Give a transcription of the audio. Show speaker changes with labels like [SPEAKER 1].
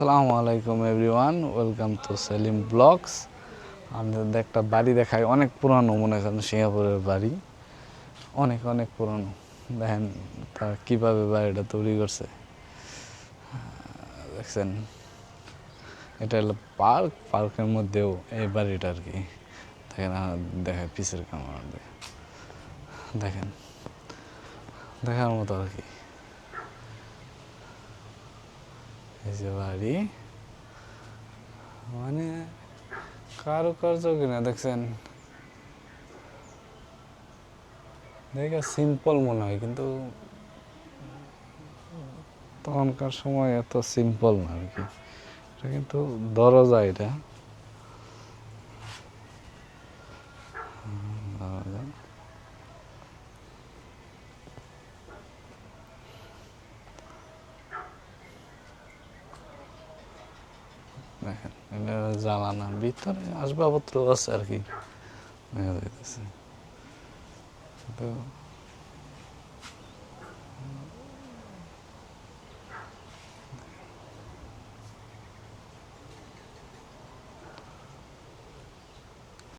[SPEAKER 1] আসসালামু আলাইকুম everyone, welcome to Selim blogs. আমাদের একটা বাড়ি দেখায়, অনেক পুরানো, মনে করেন সিঙ্গাপুরের বাড়ি, অনেক অনেক পুরানো। দেখেন তারা কীভাবে বাড়িটা তৈরি করছে, দেখছেন। এটা হলো পার্কের মধ্যেও এই বাড়িটা আর কি। দেখেন দেখেন পিসের ক্যামেরা দেখেন, দেখার মতো আর কি। এই যে বাড়ি, মানে কারুকার্য কিনা দেখছেন, দেখে সিম্পল মনে হয়, কিন্তু তখনকার সময় এত সিম্পল না আর কি। এটা কিন্তু দরজা, এটা দরজা। দেখেন এটা জ্বালানা, ভিতরে আসবাবপত্র আছে আর কি, দেখা যাইতেছে। তো